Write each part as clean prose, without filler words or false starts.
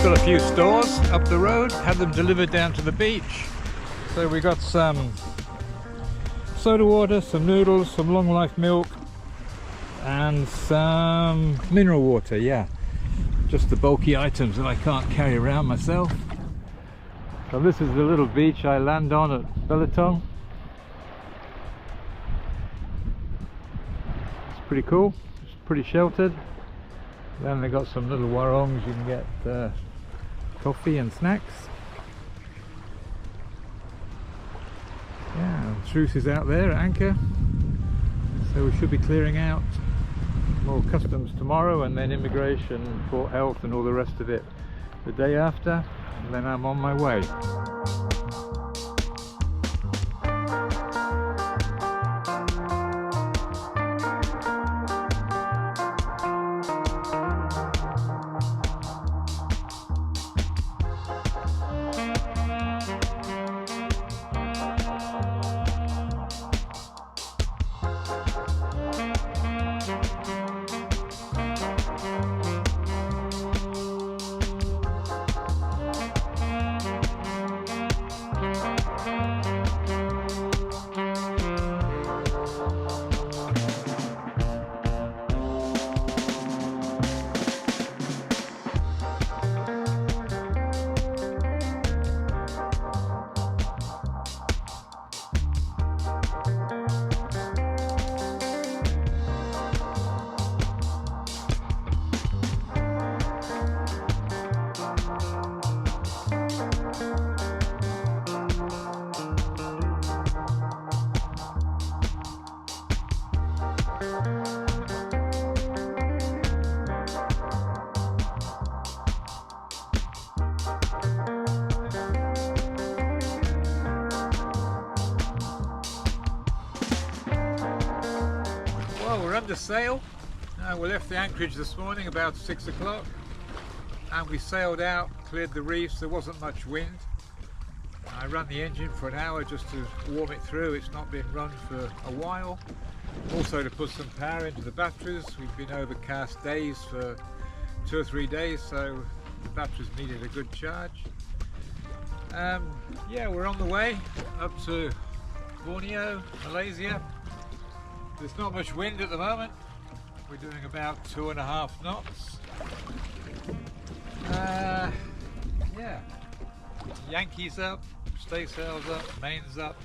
got a few stores up the road, had them delivered down to the beach. So we got some soda water, some noodles, some long life milk and some mineral water, yeah. Just the bulky items that I can't carry around myself. So this is the little beach I land on at Belitung. It's pretty cool, it's pretty sheltered. Then they got some little warongs, you can get coffee and snacks. Yeah, the truce is out there at anchor. So we should be clearing out more customs tomorrow, and then immigration, port health and all the rest of it the day after, and then I'm on my way. Well, we're under sail. We left the anchorage this morning about 6 o'clock and we sailed out, cleared the reefs. There wasn't much wind. I ran the engine for an hour just to warm it through. It's not been run for a while. Also to put some power into the batteries. We've been overcast days for 2 or 3 days, so the batteries needed a good charge. Yeah, we're on the way up to Borneo, Malaysia. There's not much wind at the moment. We're doing about 2.5 knots. Yeah, Yankees up, staysails up, mains up,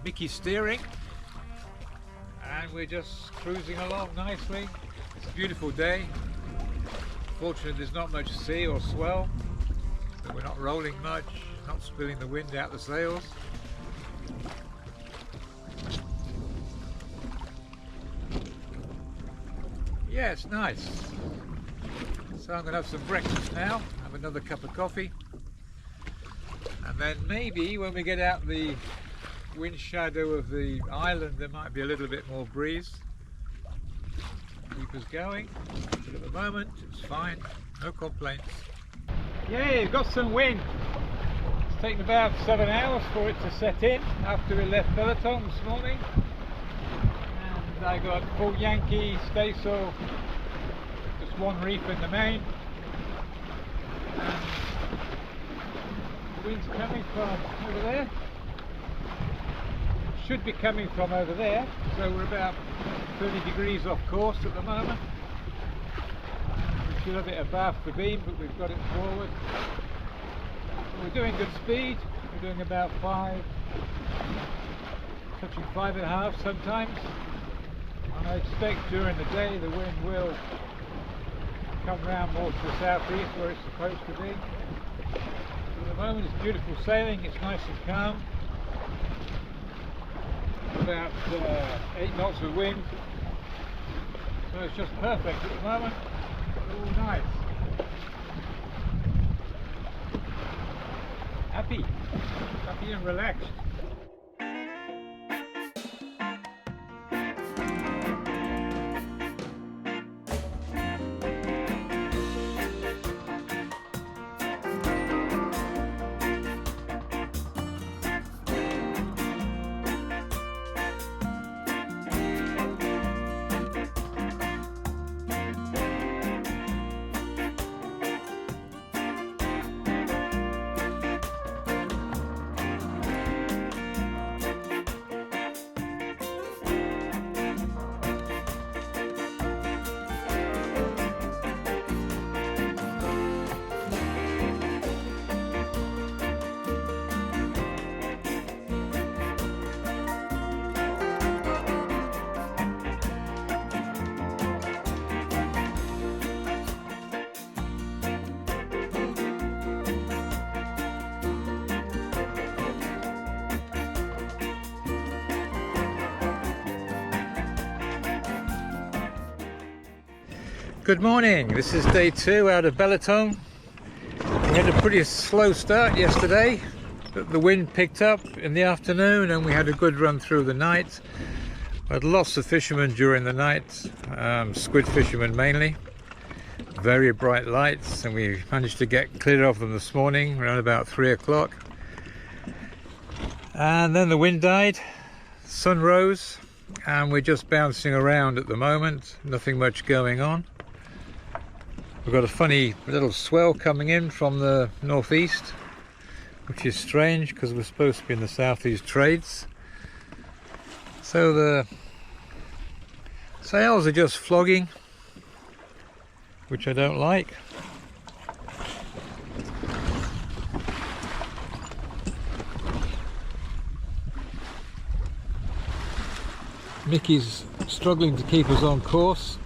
Mickey steering, and we're just cruising along nicely. It's a beautiful day. Fortunately, there's not much sea or swell, so we're not rolling much, not spilling the wind out the sails. Yeah, it's nice. So I'm going to have some breakfast now, have another cup of coffee, and then maybe when we get out the wind shadow of the island there might be a little bit more breeze. Keep us going, but at the moment it's fine, no complaints. Yeah, we've got some wind. It's taken about 7 hours for it to set in after we left Belitung this morning. I got full Yankee staysail, just one reef in the main, and the wind's coming from over there, should be coming from over there, so we're about 30 degrees off course at the moment. We still have it abaft the beam, but we've got it forward. We're doing good speed, we're doing about 5, touching 5.5 sometimes. And I expect during the day the wind will come round more to the southeast where it's supposed to be. At the moment it's beautiful sailing, it's nice and calm. About 8 knots of wind, so it's just perfect at the moment. All nice. Happy and relaxed. Good morning, this is day 2 out of Belitung. We had a pretty slow start yesterday, but the wind picked up in the afternoon and we had a good run through the night. We had lots of fishermen during the night, squid fishermen mainly. Very bright lights, and we managed to get clear of them this morning around about 3 o'clock. And then the wind died, sun rose, and we're just bouncing around at the moment, nothing much going on. We've got a funny little swell coming in from the northeast, which is strange because we're supposed to be in the southeast trades. So the sails are just flogging, which I don't like. Mickey's struggling to keep us on course.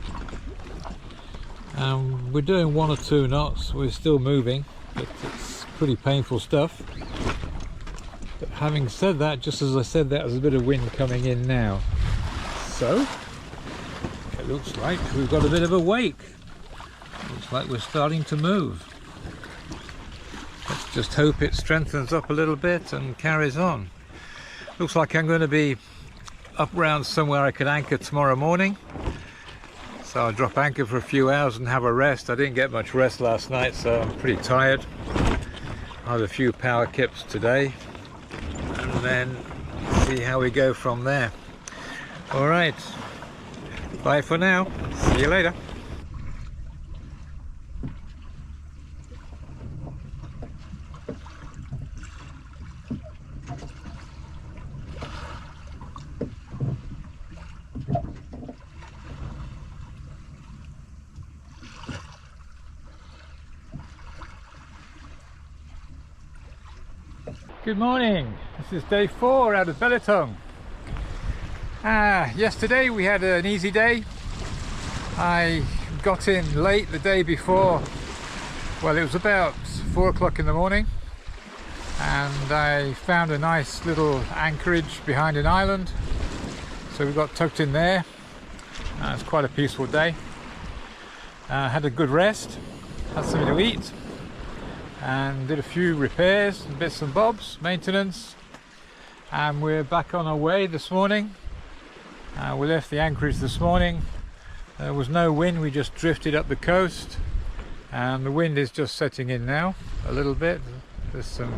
We're doing 1 or 2 knots, we're still moving, but it's pretty painful stuff. But having said that, just as I said that, there's a bit of wind coming in now. So, it looks like we've got a bit of a wake. Looks like we're starting to move. Let's just hope it strengthens up a little bit and carries on. Looks like I'm going to be up round somewhere I can anchor tomorrow morning. So I'll drop anchor for a few hours and have a rest. I didn't get much rest last night, so I'm pretty tired. I had a few power kips today, and then see how we go from there. Alright, bye for now. See you later. Good morning, this is day 4 out of Belitung. Yesterday we had an easy day. I got in late the day before. Well, it was about 4 o'clock in the morning, and I found a nice little anchorage behind an island, so we got tucked in there. It's quite a peaceful day. Had a good rest, had something to eat, and did a few repairs and bits and bobs, maintenance, and we're back on our way this morning. We left the anchorage this morning. There was no wind, we just drifted up the coast, and the wind is just setting in now a little bit. There's some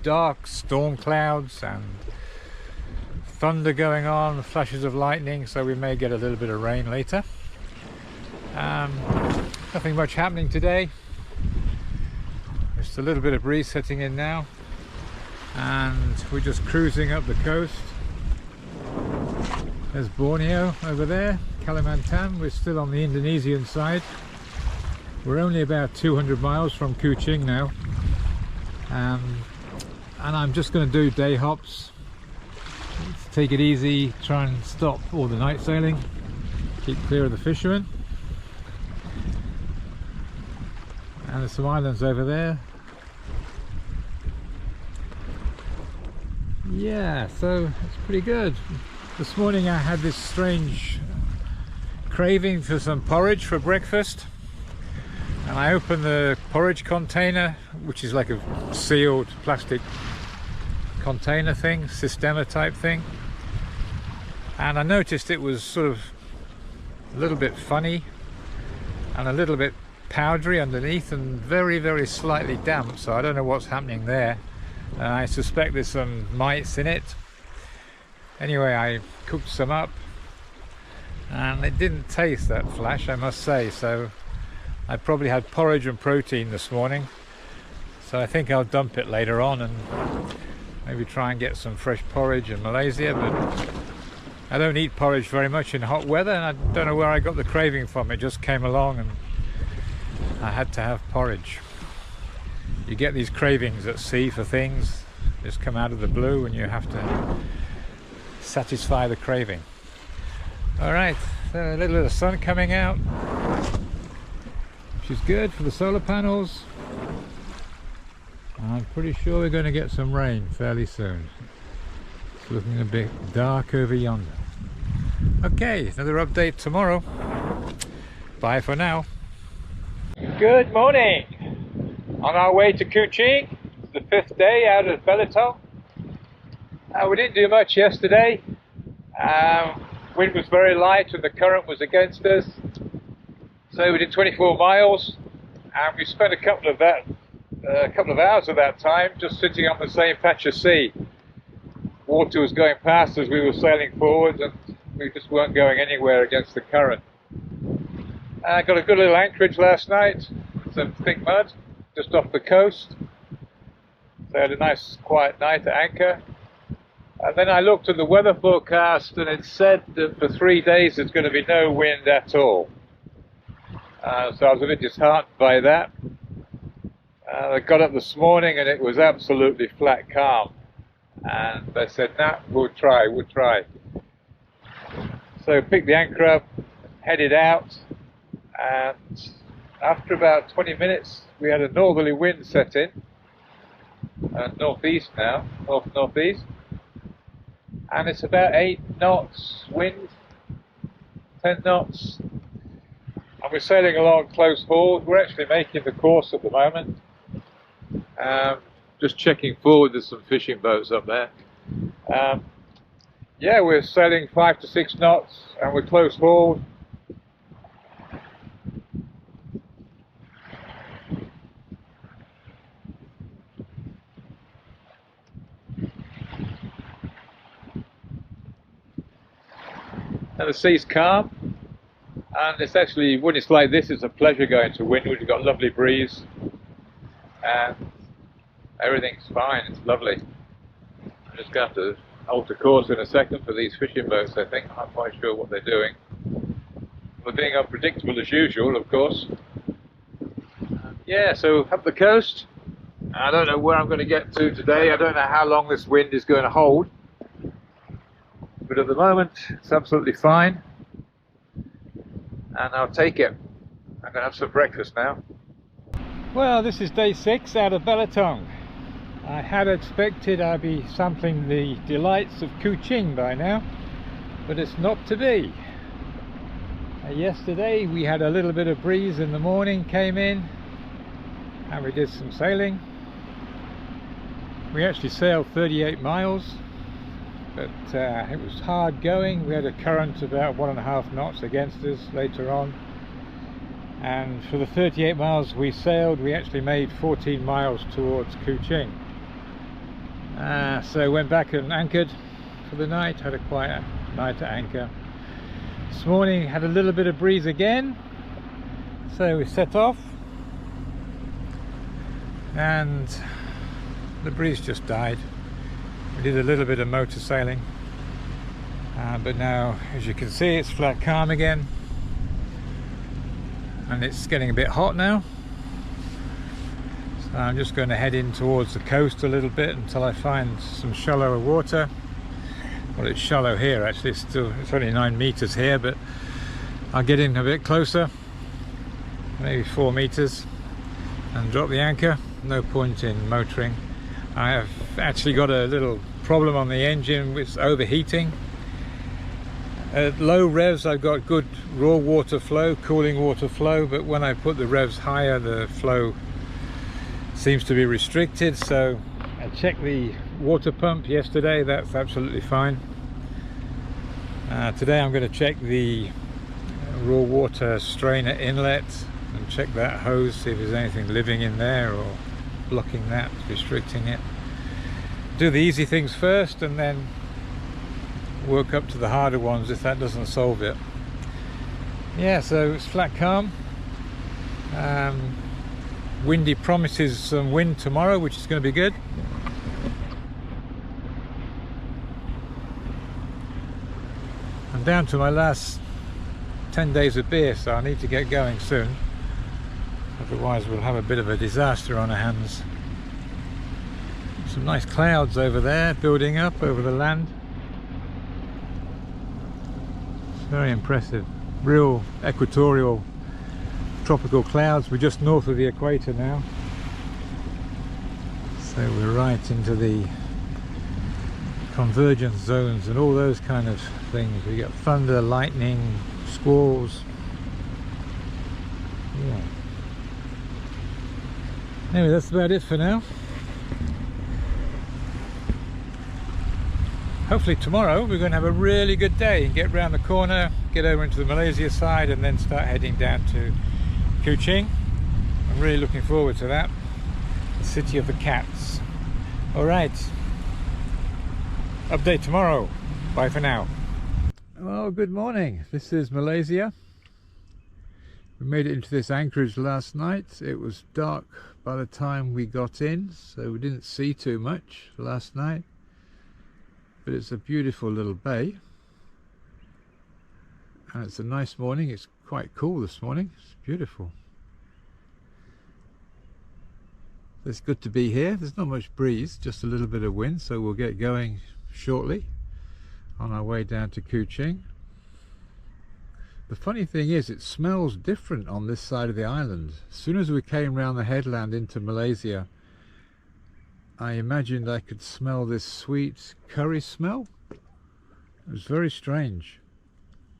dark storm clouds and thunder going on, flashes of lightning, so we may get a little bit of rain later. Nothing much happening today. Just a little bit of breeze setting in now, and we're just cruising up the coast. There's Borneo over there, Kalimantan. We're still on the Indonesian side. We're only about 200 miles from Kuching now, and I'm just going to do day hops. Take it easy, try and stop all the night sailing, keep clear of the fishermen. And there's some islands over there. Yeah, so it's pretty good. This morning I had this strange craving for some porridge for breakfast, and I opened the porridge container, which is like a sealed plastic container thing, Sistema type thing, and I noticed it was sort of a little bit funny and a little bit powdery underneath and very, very slightly damp, so I don't know what's happening there. I suspect there's some mites in it. Anyway, I cooked some up and it didn't taste that flash, I must say, so I probably had porridge and protein this morning, so I think I'll dump it later on and maybe try and get some fresh porridge in Malaysia. But I don't eat porridge very much in hot weather, and I don't know where I got the craving from. It just came along and I had to have porridge. You get these cravings at sea for things, just come out of the blue, and you have to satisfy the craving. Alright, so a little bit of sun coming out, which is good for the solar panels. I'm pretty sure we're going to get some rain fairly soon. It's looking a bit dark over yonder. Okay, another update tomorrow. Bye for now. Good morning. On our way to Kuching. It's the 5th day out of Belitung. We didn't do much yesterday. Wind was very light and the current was against us. So we did 24 miles and we spent a couple of hours of that time just sitting on the same patch of sea. Water was going past as we were sailing forward and we just weren't going anywhere against the current. Got a good little anchorage last night, some thick mud just off the coast. So I had a nice quiet night at anchor. And then I looked at the weather forecast and it said that for 3 days there's going to be no wind at all. So I was a bit disheartened by that. I got up this morning and it was absolutely flat calm. And I said, nah, we'll try. So picked the anchor up, headed out, and after about 20 minutes we had a northerly wind set in. Northeast now, northeast. And it's about 8 knots wind, 10 knots. And we're sailing along close hauled. We're actually making the course at the moment. Just checking forward, there's some fishing boats up there. Yeah, we're sailing 5 to 6 knots and we're close hauled. And the sea's calm, and it's actually, when it's like this, it's a pleasure going to windward. We've got a lovely breeze, and everything's fine, it's lovely. I'm just going to have to alter course in a second for these fishing boats, I think. I'm not quite sure what they're doing. We're being unpredictable as usual, of course. Yeah, so up the coast. I don't know where I'm going to get to today. I don't know how long this wind is going to hold. But at the moment, it's absolutely fine, and I'll take it. I'm going to have some breakfast now. Well, this is day 6 out of Belitung. I had expected I'd be sampling the delights of Kuching by now, but it's not to be. Yesterday we had a little bit of breeze in the morning, came in, and we did some sailing. We actually sailed 38 miles. But it was hard going. We had a current about 1.5 knots against us later on, and for the 38 miles we sailed, we actually made 14 miles towards Kuching. So went back and anchored for the night, had a quiet night at anchor. This morning had a little bit of breeze again, so we set off, and the breeze just died. We did a little bit of motor sailing, but now, as you can see, it's flat calm again, and it's getting a bit hot now. So I'm just going to head in towards the coast a little bit until I find some shallower water. Well, it's shallow here actually. It's only 9 meters here, but I'll get in a bit closer, maybe 4 meters, and drop the anchor. No point in motoring. I have actually got a little problem on the engine with overheating. At low revs I've got good raw water flow, cooling water flow, but when I put the revs higher the flow seems to be restricted. So I checked the water pump yesterday, that's absolutely fine. Today I'm going to check the raw water strainer inlet and check that hose, see if there's anything living in there or blocking that, restricting it. Do the easy things first and then work up to the harder ones if that doesn't solve it. Yeah, so it's flat calm. Windy promises some wind tomorrow, which is going to be good. I'm down to my last 10 days of beer, so I need to get going soon. Otherwise we'll have a bit of a disaster on our hands. Some nice clouds over there building up over the land. It's very impressive. Real equatorial tropical clouds. We're just north of the equator now. So we're right into the convergence zones and all those kind of things. We get thunder, lightning, squalls. Yeah. Anyway, that's about it for now. Hopefully tomorrow we're going to have a really good day and get round the corner, get over into the Malaysia side, and then start heading down to Kuching. I'm really looking forward to that. The city of the cats. Alright. Update tomorrow. Bye for now. Well, good morning. This is Malaysia. We made it into this anchorage last night. It was dark by the time we got in, so we didn't see too much last night. But it's a beautiful little bay. And it's a nice morning. It's quite cool this morning. It's beautiful. It's good to be here. There's not much breeze, just a little bit of wind, so we'll get going shortly on our way down to Kuching. The funny thing is, it smells different on this side of the island. As soon as we came round the headland into Malaysia, I imagined I could smell this sweet curry smell. It was very strange,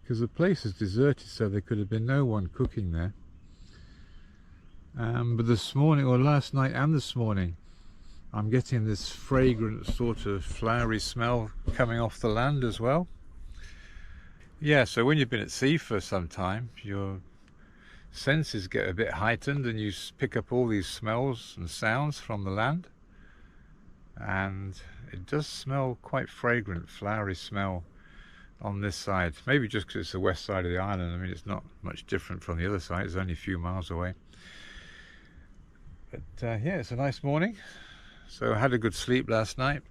because the place is deserted, so there could have been no one cooking there. But this morning, or last night and this morning, I'm getting this fragrant sort of flowery smell coming off the land as well. Yeah, so when you've been at sea for some time, your senses get a bit heightened and you pick up all these smells and sounds from the land. And it does smell quite fragrant, flowery smell on this side. Maybe just because it's the west side of the island. I mean, it's not much different from the other side. It's only a few miles away. But yeah, it's a nice morning. So I had a good sleep last night.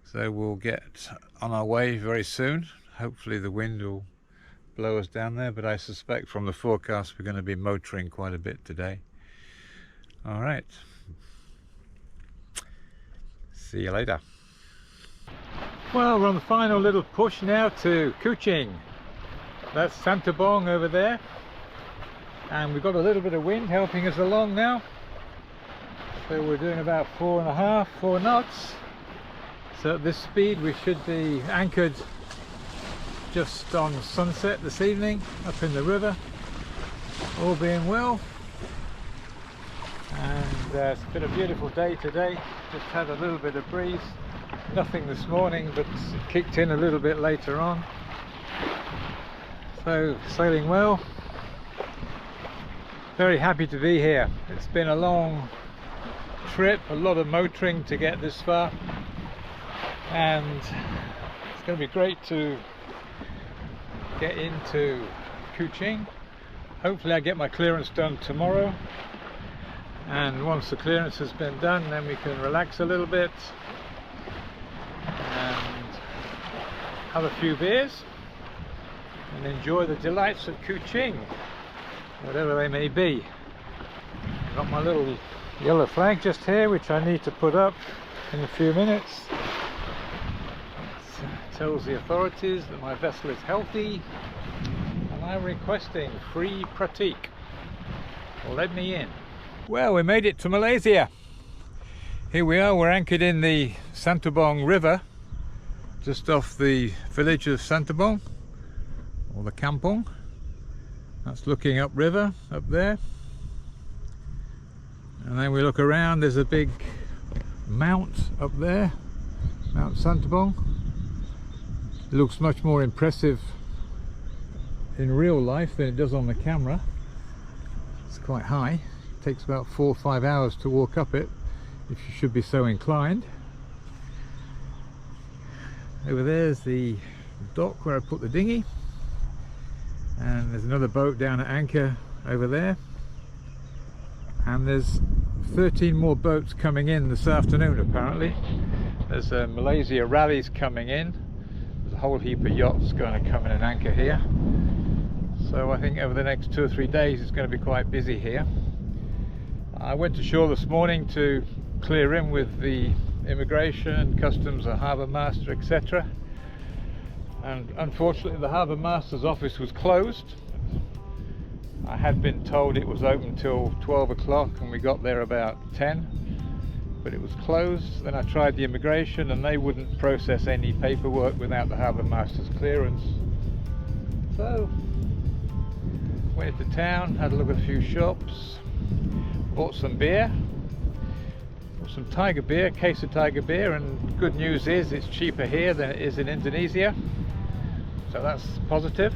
So we'll get on our way very soon. Hopefully the wind will blow us down there, but I suspect from the forecast we're going to be motoring quite a bit today. All right. See you later. Well, we're on the final little push now to Kuching. That's Santubong over there. And we've got a little bit of wind helping us along now. So we're doing about 4 knots. So at this speed we should be anchored just on sunset this evening up in the river, all being well. And it's been a beautiful day today. Just had a little bit of breeze, nothing this morning, but it kicked in a little bit later on. So sailing well, very happy to be here. It's been a long trip, a lot of motoring to get this far, and it's going to be great to get into Kuching. Hopefully I get my clearance done tomorrow, and once the clearance has been done, then we can relax a little bit and have a few beers and enjoy the delights of Kuching, whatever they may be. I've got my little yellow flag just here, which I need to put up in a few minutes. It tells the authorities that my vessel is healthy and I'm requesting free pratik. Let me in. Well, we made it to Malaysia. Here we are, we're anchored in the Santubong river, just off the village of Santubong, or the kampong. That's looking upriver, up there. And then we look around, there's a big mount up there, Mount Santubong. It looks much more impressive in real life than it does on the camera. It's quite high. It takes about 4 or 5 hours to walk up it, if you should be so inclined. Over there's the dock where I put the dinghy, and there's another boat down at anchor over there, and there's 13 more boats coming in this afternoon apparently. There's Malaysia rallies coming in. There's a whole heap of yachts going to come in and anchor here. So I think over the next 2 or 3 days it's going to be quite busy here. I went ashore this morning to clear in with the immigration, customs, the harbour master, etc. And unfortunately the harbour master's office was closed. I had been told it was open till 12 o'clock and we got there about 10, but it was closed. Then I tried the immigration and they wouldn't process any paperwork without the harbour master's clearance. So went into town, had a look at a few shops, bought some beer, bought some tiger beer, case of tiger beer, and good news is it's cheaper here than it is in Indonesia, so that's positive.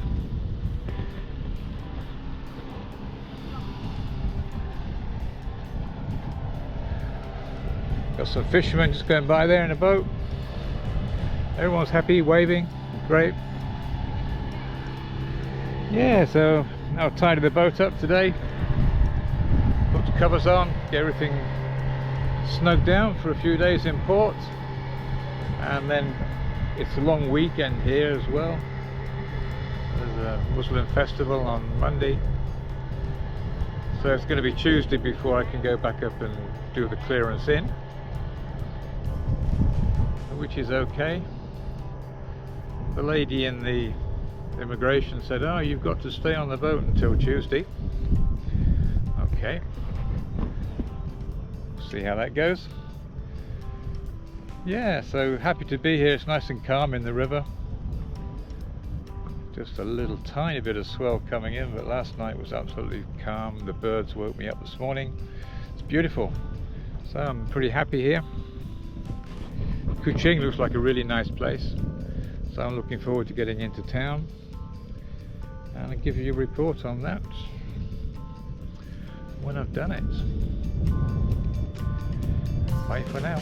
Got some fishermen just going by there in a boat. Everyone's happy, waving, great. Yeah, so I'll tidy the boat up today, put the covers on, get everything snugged down for a few days in port, and then it's a long weekend here as well. There's a Muslim festival on Monday, so it's going to be Tuesday before I can go back up and do the clearance in, which is okay. The lady in the immigration said, oh, you've got to stay on the boat until Tuesday. Okay, see how that goes. Yeah, so happy to be here. It's nice and calm in the river. Just a little tiny bit of swell coming in, but last night was absolutely calm. The birds woke me up this morning. It's beautiful, so I'm pretty happy here. Kuching looks like a really nice place, so I'm looking forward to getting into town, and I'll give you a report on that when I've done it. Bye for now.